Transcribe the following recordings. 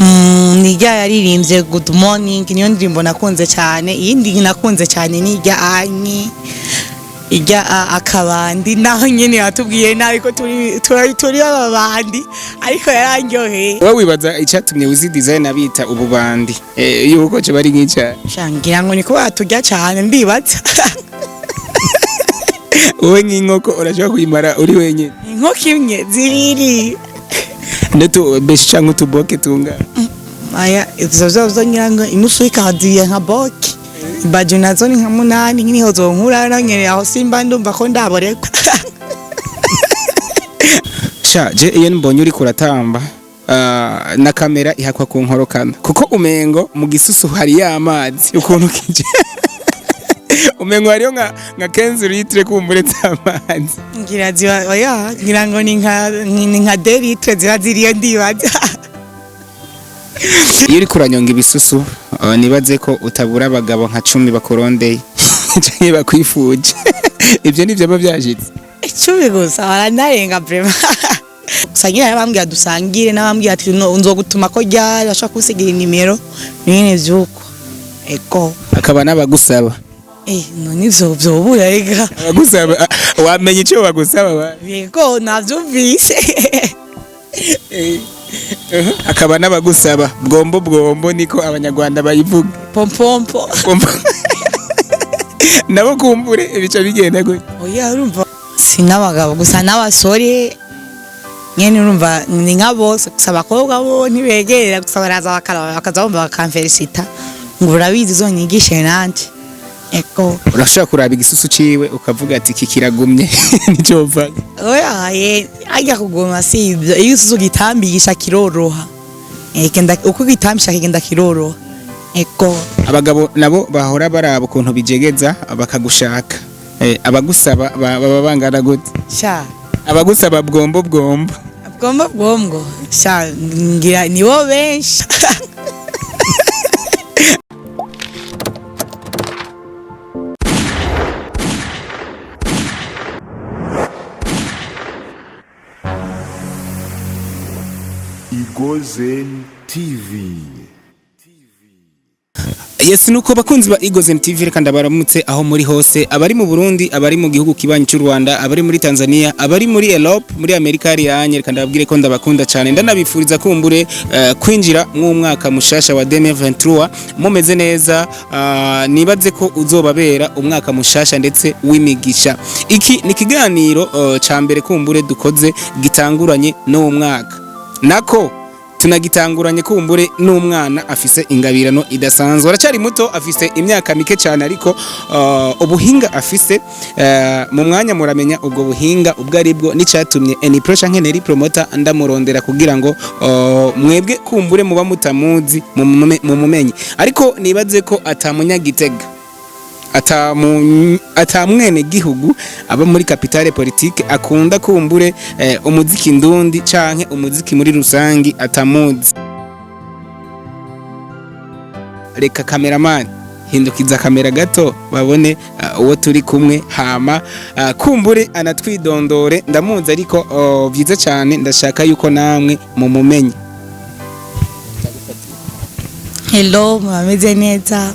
nijya yaririmbye good morning niyo ndirimbo nakunze cyane. Iyindi nakunze cyane nijya ijya akabandi naho nyene yatubwiye nabi ko turi ababandi ariko yarangyoheye. Wowe wibaza icyatumye uzi design abita ububandi yuko cyo bari nk'icya shangira ngo niko batujya cyane ndibaza. Wowe nk'inkoko urashaka kuyimara uri wenyine? Inkoko imwe zibiri neto beshi cyangwa utuboke tunga aya izo nyirango imusu ikadiye nka boke baje nazo ni nka 8 nkiniho zo nkura nanyere aho simba ndumva ko ndaborekwa. sha je iyo mbonye uri kuratamba na kamera ihakwa ku nkorokana kuko umengo mu gisusu hari y'amazi ukuntu kije umengo hariyo nka 15 litre kumbure z'amazi ngira ziwa oya ngira ngo ni nka 2 litre ziba ziriyo ndibaza. iyo uri kuranyonga ibisusu nibaze ko utabura abagabo nka 10 bakurondeye canke bakwifuje. Ibyo nivyo bavyashitse 10 gusa baranarenga brema. Gusangira yabambwiye dusangire nabambwiye ati nzogutuma ko ryari bashaka kusigira nimero nyine vyuko eko akaba nabagusaba none ivyo vyobura rega abagusaba wamenye ico bagusaba ba yego navyumvise. akaba nabagusaba bwombo niko abanyarwanda bayivuga pompompo nabo kumbure ibica bigenda gute? Oya urumva sinabagabo gusa n'abasore nyene urumva ni nka bose gusa abakobwa bo ntibegerera gusa baraza bakazabumva bakamfelicita ngo urabizi zonyigishe nanje eko urashaka kuraba igisusu ciwe ukavuga ati kikiragumye nico mvanye. Oya ajya kugoma sivyo iyo isusu gitambigisha kiroroha kenda uko gitambisha kigenda kiroroha eko. Abagabo nabo bahora baraba ukuntu bijegeza bakagushaka abagusaba baba bangana gute? Sha abagusaba bwombo sha ngira nibo benshi. Igozen TV. Yes nuko bakunzi ba Igozen TV reka ndabaramutse aho muri hose abari mu Burundi abari mu gihugu kibanyi cy'u Rwanda abari muri Tanzania abari muri Europe muri Amerika ari yanye reka ndababwire ko ndabakunda cyane ndanabifuriza kumbure kwinjira mu mwaka mushasha wa 2023 mumeze neza nibaze ko uzobabera umwaka mushasha ndetse w'imigisha. Iki ni kiganiro ca mbere kumbure dukoze gitanguranye no mwaka nako tunagitanguranye kumbure n'umwana afise ingabirano idasanzwe aracari muto afise imyaka mike cyane ariko ubuhinga afise mu mwanya muramenya ubwo buhinga ubwo aribwo nicatumye any pressure nkeneri promoter ndamurondera kugira ngo mwebwe kumbure muba mutamuzi mumumenye ariko nibaze ko atamunyagitega atamwene gihugu aba muri capitale politique akunda kumbure umuziki ndundi canke umuziki muri rusangi atamuzi. Reka cameraman hindukiza kamera gato babone uwo turi kumwe hama kumbure anatwidondore ndamuzi ariko vyiza cyane ndashaka yuko namwe mumumenye. Hello mwameze neza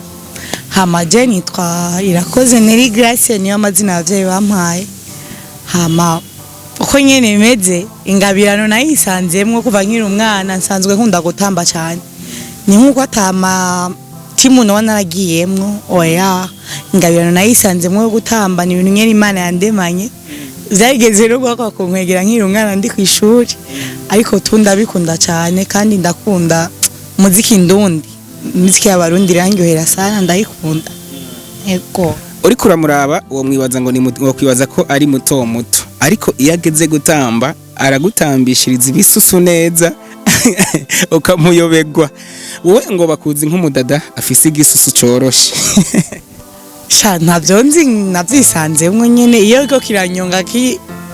hama je nitwa Irakoze Neri Grace niyo amazina y'abavyeyi bampaye hama uko nyene meze ingabirano nayisanzemwe kuva nkiri umwana nsanzwe nkunda gutamba cyane ni nkuko atama timu no naragiyemwo oya ingabirano nayisanzemwe yo gutamba ni ibintu nyene Imana yandemanye zageze rugwa kwa kunkwegera nkiri umwana ndi kwishuri ariko tunda bikunda cyane kandi ndakunda muziki ndundi muziki y'abarundi rangyohera sana ndayikunda eko. Uri kuramuraba uwo mwibaza ngo ni kwibaza ko ari muto ariko iyo ageze gutamba aragutambishiriza ibisusu neza ukamuyobegwa wowe ngo bakuzi nk'umudada afise igisusu coroshe. Sha ntabyo nzi navyisanzemwe nyene iyo ko kiranyonga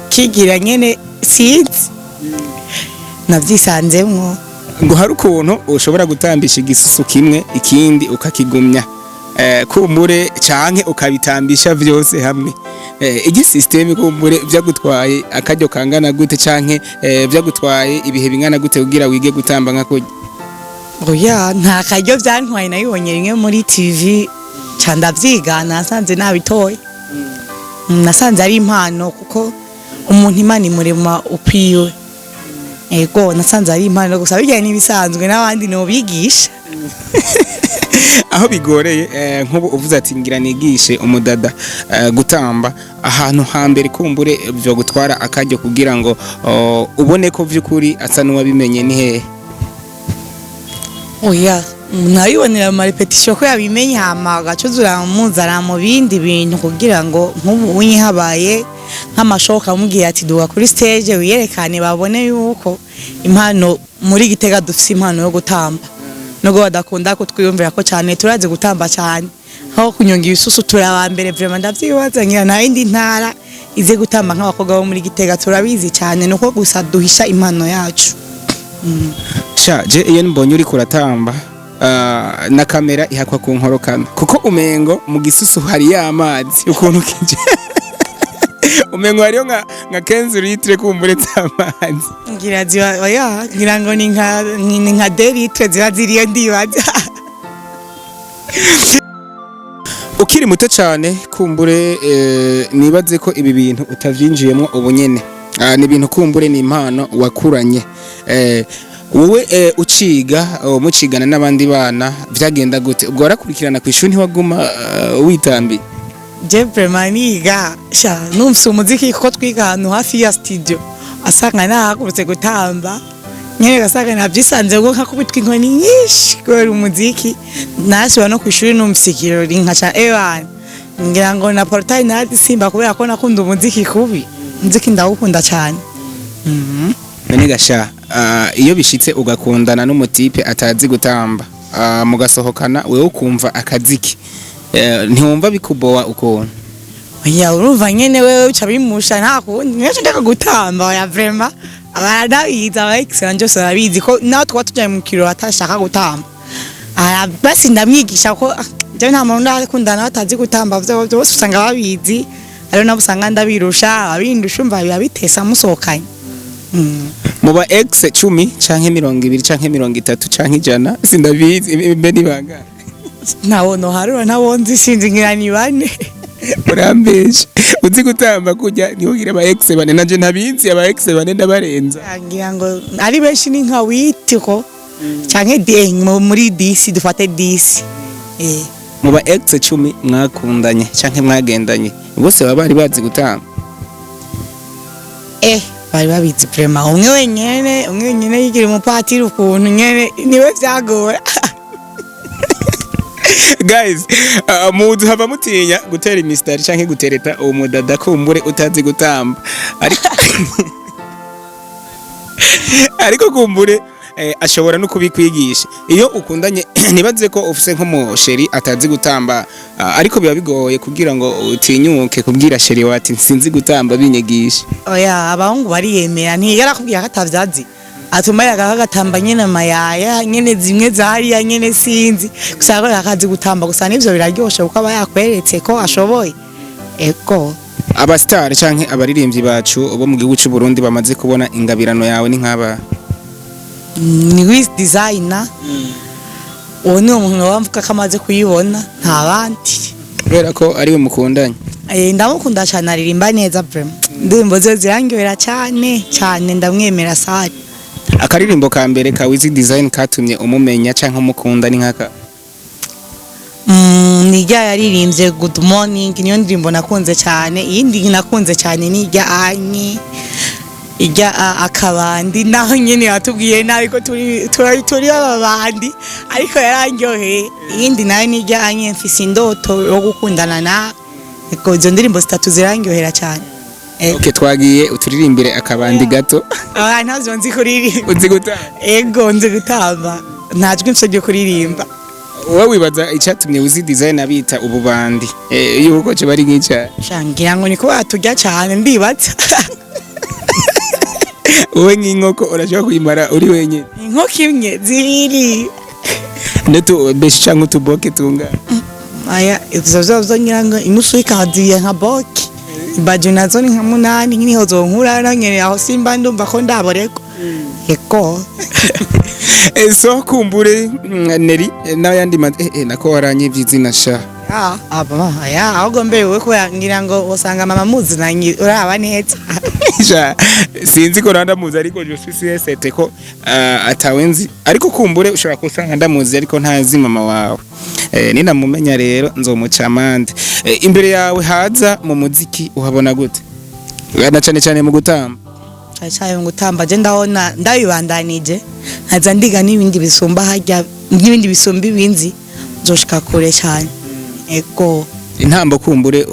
kigira nyene sinzi navyisanzemwe ngo hari ukuntu ushobora gutambisha igisusu kimwe ikindi ukakigumya kumbure canke ukabitambisha vyose hamwe igi system kumbure vyagutwaye akaryo kangana gute canke vyagutwaye ibihe bingana gute kugira wige gutamba nkako? oya nta karyo byantwaye nabibonye rimwe muri TV ca ndavyigana nasanze nabitoye nasanze ari impano kuko umuntu Imana imurema ukwiwe ego nasanze ari impano gusa bijyanye n'ibisanzwe n'abandi no bigisha aho bigoreye nk'ubu uvuze ati ngira nigishe umudada gutamba ahantu hambere kumbure byo gutwara akajyo kugira ngo ubone ko vy'ukuri asa n'uwabimenye ni hehe oya nabibonera mu repetition ko yabimenye hama gacuzura muzara mu bindi bintu kugira ngo nk'ubu unyihabaye nk'amashoka amubwiye ati duga kuri stage wiyerekane babone yuko impano muri Gitega dufise impano yo gutamba nubwo badakunda ko twiyumvira ko cyane turazi gutamba cyane aho kunyonga ibisusu turaba mbere vraiment ndavyibaza ngira na indi ntara ize gutamba nk'abakobwa bo muri Gitega turabizi cyane nuko gusa duhisha impano yacu sha je iyo mbonye uri kuratamba na kamera ihakwa ku nkorokano kuko umengo mu gisusu hari y'amazi ukuntu kije umengo hariyo nka 15 litre kumbure z'amazi ngira ziba oya ngira ngo ni nka 2 litre ziba ziriyo ndibaza ukiri muto cyane kumbure nibaze ko ibi bintu utavyinjiyemo ubunyene ni ibintu kumbure ni impano wakuranye wowe uciga mucigana n'abandi bana vyagenda gute ubwo warakurikirana ku ishuri ntiwaguma witambi je vraiment niga sha numvise umuziki kuko twiga ahantu hafi ya studio asanga nahagurutse gutamba nyene gasanga navyisanze ngo nkakubitwa inkoni nyinshi kubera umuziki nashobora no ku ishuri numvise ikirori nkaca ewan ngira ngo na portail nari simba kubera ko nakunda umuziki kubi umuziki ndawukunda cyane none gasha iyo bishitse ugakundana n'umutipe atazi gutamba mugasohokana wewe ukumva akaziki ntiwumva bikubowa ukuntu oya urumva nyene wewe uca bimusha nta kundi nje ndaka gutamba oya vraiment abadabiza aba excellent byose babizi ko nawe twa tujya mu kiro atashaka gutamba basi ndamwigisha ko je nta muntu ndakundana batazi gutamba byose usanga babizi ari nabo usanga ndabirusha abindusha umva biba bitesa musohokanye muba ex 10 canke 20 canke 30 canke 100 sindabizi mbe nibanga nawono harura nabonzi sinzi ngira ni bane urambeshe uzi gutamba kujya nihogira aba ex bane nanje ntabizi aba ex bane ndabarenza ngira ngo ari benshi ni nka witi ko canke muri 10 dufate 10 muba ex 10 mwakundanye canke mwagendanye bose baba bari bazi gutamba bari babizi prema umwe wenyene yigira umupatiri ukuntu nyene niwe vyagora guys muzi hava mutinya gutera imistari canke gutereta uwo mudada kumbure utazi gutamba ariko kumbure ashobora no kubikwigisha iyo ukundanye nibaze ko ufise nko mu sheri atazi gutamba ariko biba bigoye kugira ngo utinyuke kubwira sheri wati sinzi gutamba binyegisha oya abahungu bariyemera ntiyara kubwira ko atavyazi atuma yagatamba nyene mayaya nyene zimwe zahariya nyene sinzi gusa ko yakazi gutamba gusa nivyo biraryoshe kuko aba yakweretse ko ashoboye ego aba star canke abaririmbyi bacu bo mu gihugu cy'u Burundi bamaze kubona ingabirano yawe ni nk'aba ni wiz designer uwo ni umuntu wamvuka kamaze kuyibona nta bandi kubera ko ari we mukundanye ndamukunda cyane aririmba neza vraiment ndimbo ze zirangyohera cyane cyane ndamwemera sari akaririmbo ka mbere ka wiz design katumye umumenya canke umukunda ni nkaka nijya yaririmbye good morning niyo ndirimbo nakunze cyane iyindi nakunze cyane nijya anyi ijya akabandi naho nyene yatubwiye nabi ko turi ababandi ariko yarangyoheye iyindi nayo nijya anyi mfise indoto yo gukundana na eko izo ndirimbo zitatu zirangyohera cyane okay twagiye uturirimbire akabandi gato ntazo nzi kuririmba uzi gutamba ego nzi gutamba ntajwi nsojye kuririmba wowe wibaza icyatumye uzi design abita ububandi yuko cyo bari nk'icya shangira ngo niko batujya cyane ndibatsa wowe nk'inkoko urashaka kuyimara uri wenyine inkoko imwe zibiri neto beshi cyangwa utuboke tunga aya izo nyanga inusu ikaziye nka boke ibaje nazo ni nka 8 nkiniho zo nkura nyene aho simba ndumva ko ndaboreko ego so kumbure Neri n'ayandi nako waranyivye izina sha ahubwo mbere we kugira ngo usanga mama muzi nanyi uraba neza sinzi ko ndamuzi ariko je suis sete ko atawenzi ariko kumbure ushobora kusanga ndamuzi ariko ntazi mama wawe ninamumenya rero nzomucamande imbere yawe haza mu muziki uhabona gute na cyane mu gutamba cyane mu gutamba je ndabona ndabibandanije nkaza ndiga n'ibindi bisumba hajya n'ibindi bisumba ibinzi nzoshika kure cyane ego intambo kumbure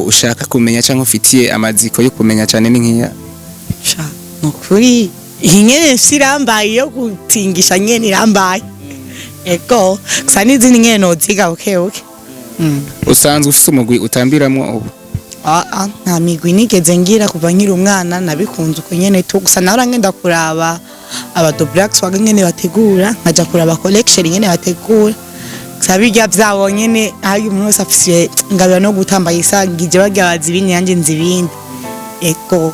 ushaka kumenya cyangwa ufitiye amaziko yo kumenya cyane ni nkiya nukuri inyene sirambaye yo gutingisha nyene irambaye ego gusa n'izindi nyene noziga okay usanzwe ufite umugwi utambiramwo ubu nta migwi nigeze ngira kuva nkiri umwana nabikunze uko nyene to gusa naho ngenda kuraba aba Blacks waga nyene bategura nkaja kuraba collection nyene bategura sabijya byabo nyene ayo umuntu afisiye ngabira no gutamba yisangije bagyabaza ibindi yanje nzibindi eko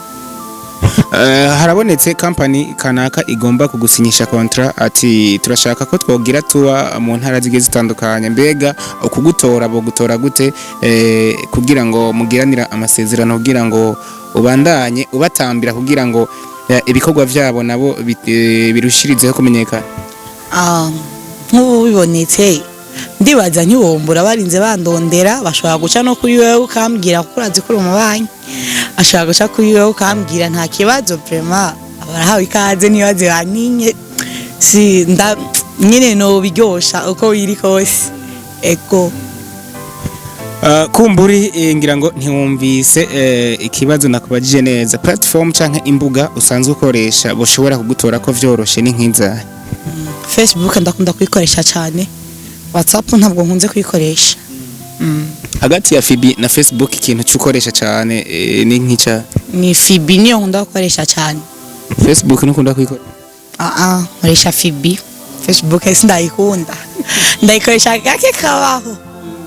harabonetse company kanaka igomba kugusinyisha contract ati turashaka ko twogira tuwa mu ntara zige zitandukanye mbega ukugutora bo gutora gute kugira ngo mugiranira amasezerano kugira ngo ubandanye ubatambira kugira ngo ibikorwa vyabo nabo birushirizeho kumenyekana nk'ubu bibonetse ndibaza ntiwombura barinze bandondera bashobora guca no kuri wewe ukambwira ko urazi ko umubanyi ashaka guca kuri wewe ukambwira nta kibazo vraiment abarahawe ikaze nibaze baninye si nyine no biryosha uko biri kose ego kumburi ngira ngo ntiwumvise ikibazo nakubajije neza platform canke imbuga usanzwe ukoresha boshobora kugutora ko vyoroshe ni nkinza Facebook ndakunda kwikoresha cyane WhatsApp ntabwo nkunze kwikoresha hagati ya Fibi na Facebook ikintu cyukoresha cyane ni nkica ni Fibi niyo nkunda gukoresha cyane Facebook nukunda kwikoresha nkoresha Fibi Facebook sindayikunda ndayikoresha gake kabaho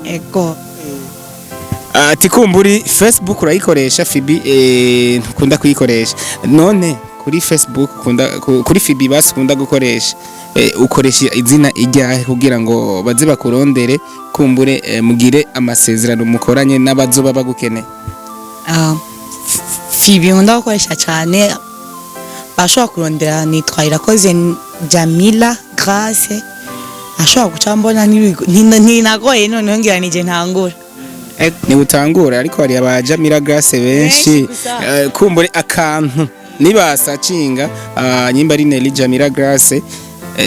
ego ati kumburi Facebook urayikoresha Fibi ntukunda kuyikoresha none kuri Facebook kuri Fibi basukunda gukoresha ukoresha izina ijyahe kugira ngo baze bakurondere kumbure mugire amasezerano mukoranye n'abazoba bagukene Fibi nkunda gukoresha cyane bashobora kurondera nitwa irakoze Jamila Grace ashobora guca mbona ntinagoye none ngira nije ntangura ni utangura ariko hari abajamira Grace benshi kumbure akantu nibasacinga nyimba ari Neli Jamila Grace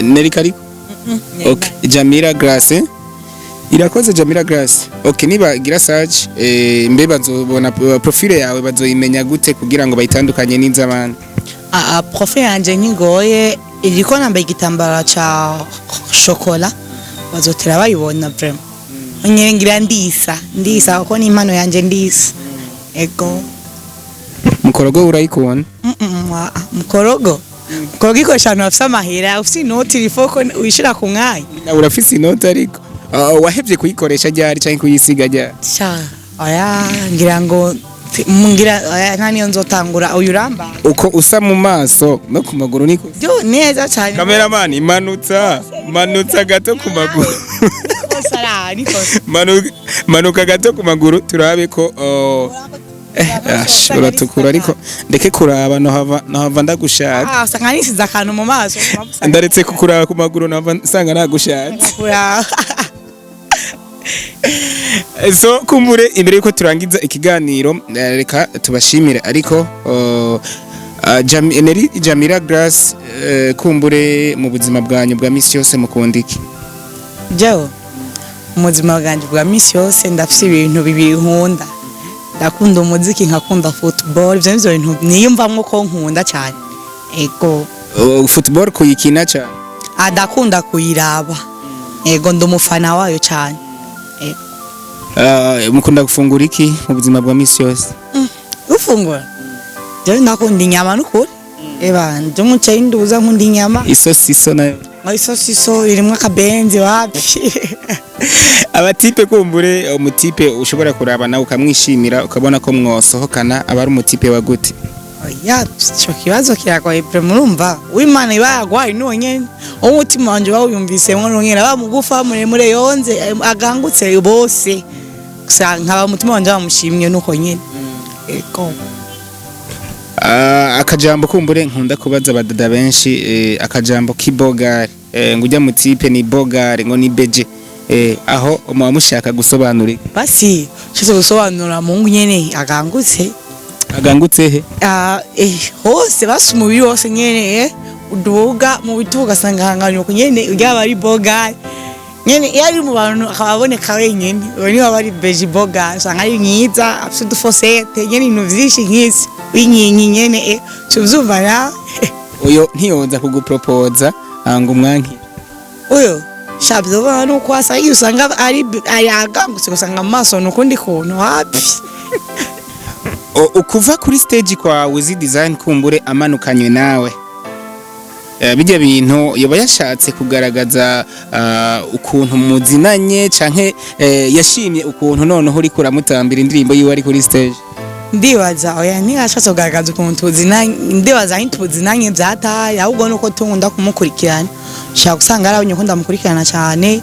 Neli kariko okay Jamila Grace irakoze Jamila Grace okay niba gira search mbe bazobona profile yawe bazoyimenya gute kugira ngo bayitandukanye n'inzabandi profile yanje nkigoye iriko nambaye igitambara ca chocolat bazotera bayibona vraiment ngira ndisa kuko ni impano yanje ndisa ego mukorogo urayikubona mukorogo ikoresha ahantu hafise amahera ufise inoti rifoko wishira ku mwanya urafise inoti ariko wahevye kuyikoresha ryari canke kuyisiga ryari ngira ngo naniyo nzotangura uyu ramba uko usa mu maso no ku maguru niko neza cyane cameraman manutsa gato ku maguru manuka gato ku maguru turabe ko uratukura ariko ndeke kuraba no hava ndagushaka usanga nisize akantu mu maso ndaretse kukuraba ku maguru nava nsanga nagushatse so kumbure imbere yuko turangiza ikiganiro reka tubashimire ariko Neli Jamila Grace kumbure mu buzima bwanyu bwa misi yose mukundiki jewe mu buzima bwanyu bwa misi yose ndafise ibintu bibiri nkunda ndakunda umuziki nkakunda football ivyo bintu niyumvamwo ko nkunda cyane ego football kuyikina cyane adakunda kuyiraba ego ndumufana wayo cyane mukunda gufungura iki mu buzima bwa misi yose ufungura je ndakunda inyama n'ukuri nje mucaye nduza nkunda inyama isosiso nayo isosiso irimwe akabenzi wapi abatipe kumbure umutipe ushobora kuraba nawe ukamwishimira ukabona ko mwosohokana aba ari umutipe wa gute oya ico kibazo kiragoye pe murumva w'Imana iba yagwaye nonyene umutima wanje bawuyumvisemwo nonyene aba mugufa muremure yonze agangutse bose gusa nkaba umutima wanje bamushimye nuko nyene ego akajambo kumbure nkunda kubaza abadada benshi akajambo k'ibogari ngo ujya mu tipe ni bogari ngo ni beje aho muba mushaka gusobanura basi cyo gusobanura mungu nyene agangutse he hose basi umubiri wose nyene uduga mu bituga sanganganya ko nyene ujya bari bogari nyene yari mu bantu akababoneka wenyene bari bari beje bogari sanga ari myiza afite dufosete nyene ibintu vyinshi nk'isi winyinyi nyene cyuzumva na uyo ntiyonza kugupropoza ngo umwanki uyo shabyo bana uko asa usanga ari agangutse gusanga amaso nukundi kuntu hapi ukuva kuri stage kwawe zi design kumbure amanukanywe nawe bijya bintu yoba yashatse kugaragaza ukuntu muzinanye canke yashimye ukuntu noneho uri kuramutambira indirimbo yiwe ari kuri stage ndibaza oya ntigashatse kugaragaza ukuntu tuzinanye ndibaza aho tuzinanye byataye ahubwo nuko tungunda kumukurikirana shaka gusanga ari abonye ko ndamukurikirana cyane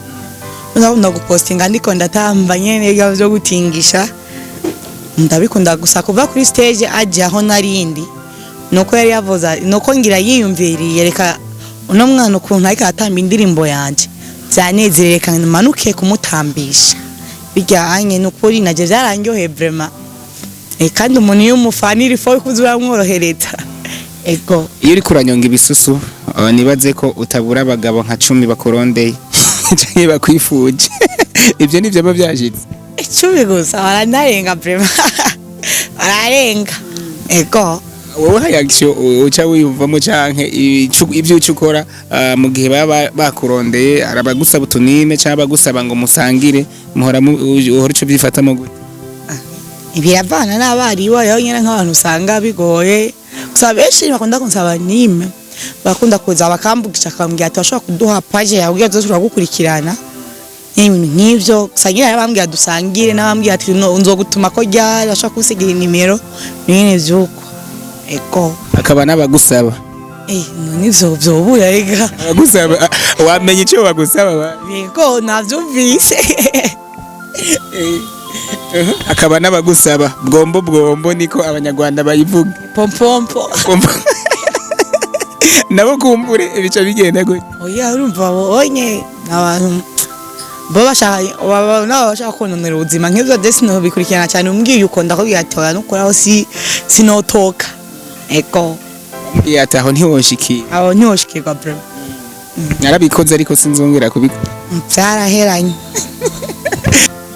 ndabunda gupostinga ndiko ndatamba nyene byo gutingisha ndabikunda gusa kuva kuri stage aje aho narindi nuko yari yavuza nuko ngira yiyumviriye reka uno mwana ukuntu ariko atamba indirimbo yanje byanezerere kandi manuke kumutambisha bijyanye n'ukuri naje byaranyohe vraiment kandi umuntu y'umufaniri fo kuzura mworohereza ego iyo uri kuranyonga ibisusu nibaze ko utabura abagabo nka 10 bakorondeye cyane bakwifuje ibyo nivyo baba byashitse 10 gusa baranarenga vraiment bararenga ego wowe hayagisho uca wiyumvamo canke ibyo ucukora mu gihe baba bakurondeye arabagusaba utunime cyangwa bagusaba ngo musangire muhora uhora uco byifatamo gute ibiravana n'abari wayo nyene nk'abantu usanga bigoye gusa benshi bakunda kunsaba nime bakunda kuza bakambukisha akambwira ati bashobora kuduha page yawe ugiye turagukurikirana ibintu nk'ivyo gusa nyine bambwira dusangire n'abambwira ati nzogutuma ko ryari bashobora kusigira nimero nyine vyuko eko akaba n'abagusaba none ivyo vyobura rega abagusaba wamenye ico bagusaba yego navyumvise akaba n'abagusaba bwombo niko abanyarwanda bayivuga pompompo nabo kumbure ibica bigenda gute oya urumva bonye abantu bo bashaka kononera ubuzima nk'ibyo desino bikurikirana cyane umbwiye uko ndakubwira ati oya nukuraho sinotoka eko mbwiye ati aho ntiwoshikirwa bro narabikoze ariko sinzongera kubikora byaraheranye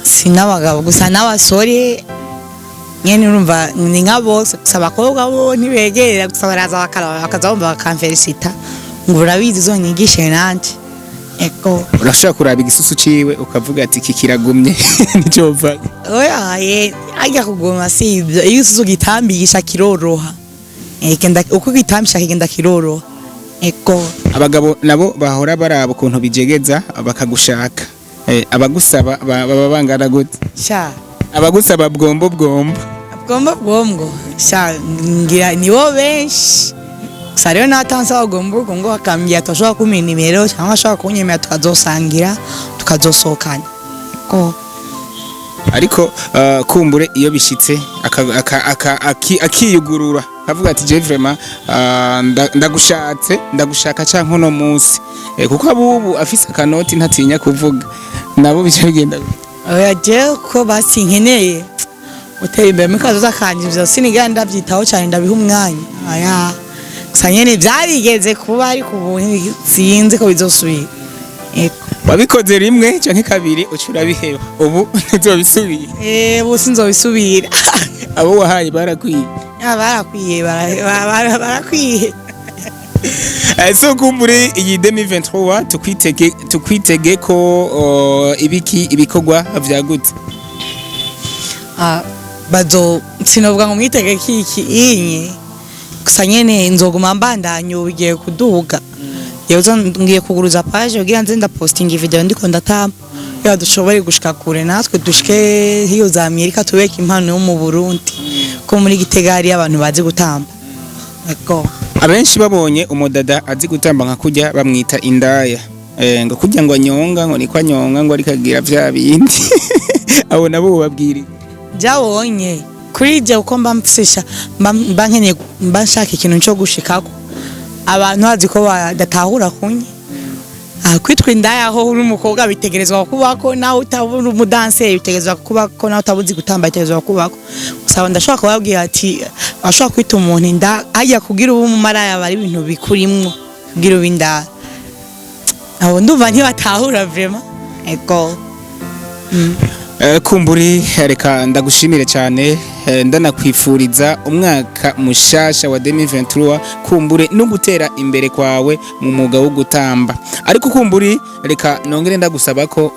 sinabagabo gusa n'abasore nyene urumva ni nka bose gusa abakobwa bo ntibegerera gusa baraza bakazabumva bakamfelicita ngo urabizi zonyigishe nanje eko urashaka kuraba igisusu ciwe ukavuga ati kikiragumye nico mva oya ajya kuguma sivyo iyo isusu gitambisha kiroroha kenda uko gitambisha kigenda kiroroha eko abagabo nabo bahora baraba ukuntu bijegeza bakagushaka abagusaba baba bangana gute sha abagusaba bwombo sha ngira nibo benshi gusa rero natansa bwombo ngo akambwira atashobora kumenya nimero cyangwa ashobora kunyemera tukazosangira tukazosohokana ko ariko kumbure iyo bishitse akiyugurura kavuga ati je vraiment ndagushaka canke no munsi kuko abubu afise akanoti ntatinya kuvuga nabo bice bigenda oya je ko basinkeneye uteye imbere mikazo zakanjivyo siniganda ndavyitaho cyane ndabiha umwanya aya gusa nyene byarigeze kuba ari kubuntu sinzi ko bizosubira wabikoze rimwe canke kabiri ucura biheba ubu ntizobisubira ubu sinzobisubira abo wahaye barakwiye barakwiye so kumbure iyi 2023 tukwitege ko ibikorwa vyagutse bazo sinovuga ngo mwitege kiki inye gusa nyene nzoguma mbandanya bigiye kuduga yezo ngiye kuguruza page ugira nze ndapostinga video ndiko ndatamba ya dushobore gushika kure natwe dushike hiyo za Amerika tubeka impano yo mu Burundi ko muri Gitega hari abantu bazi gutamba ego abenshi babonye umudada azi gutamba nka kujya bamwita indaya ngo kujya ngo anyonga ngo niko anyonga ngo arikagira vya bindi abo nabo babwira jawonye kuri je uko mbamfisha mbankeneye mbanshaka ikintu cyo gushikako abantu hazi ko badatahura kunye kwitwa indaya aho uri umukobwa bitegerezwa kubako nawe utabura umudanse bitegerezwa kubako nawe utabuzi gutamba bitegerezwa kubako usaba ndashaka kubabwira ati ashaka kwita umuntu inda ajya kugira ubu mu maraya bari ibintu bikurimwo kugira ubinda abo ndumva ntibatahura vraiment ego kumburi reka ndagushimire cyane ndanakwifuriza umwaka mushasha wa 2023 kumbure no gutera imbere kwawe mu mwuga wo gutamba ariko kumburi reka nongere ndagusaba ko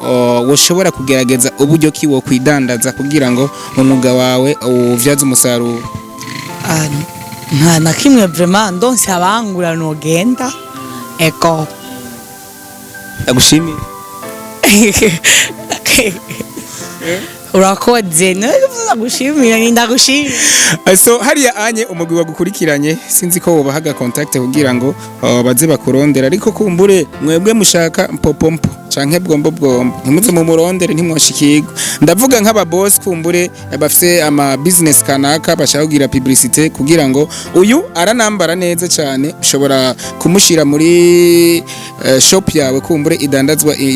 woshobora kugerageza uburyo kiwo kwidandaza kugira ngo mu mwuga wawe uvyaze umusaruro nta na kimwe vraiment ndonse abangura no genda eko ndagushimire urakoze ndagushimira ndagushimira so hariya anye umugwi wagukurikiranye sinzi ko wobahaga contact kugira ngo baze bakurondera ariko kumbure mwebwe mushaka mpopompo canke bwombo ntimuze mu murondere ntimwoshikirwa ndavuga nk'aba boss kumbure bafise ama business kanaka bashaka kugira publicité kugira ngo uyu aranambara neza cyane ushobora kumushira muri shop yawe kumbure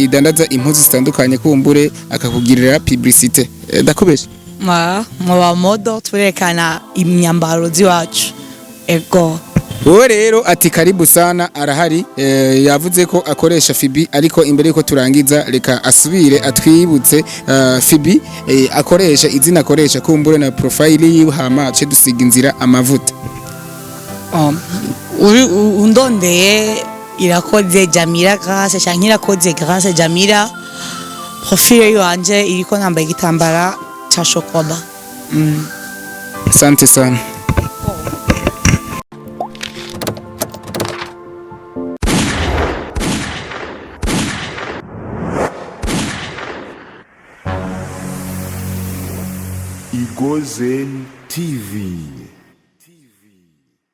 idandaza impuzu zitandukanye kumbure akakugirira publicité ndakubesha mu ba modo turekana imyambaro ziwacu ego wowe rero ati karibu sana arahari yavuze ko akoresha Fibi ariko imbere yuko turangiza reka asubire atwibutse Fibi akoresha izina akoresha kumbure na profile yiwe hama ce dusiga inzira amavuta undondeye irakoze Jamila Grace cyangwa irakoze Grace Jamila profile yanje iriko nambaye igitambara cha shokola asante sana Igozen TV.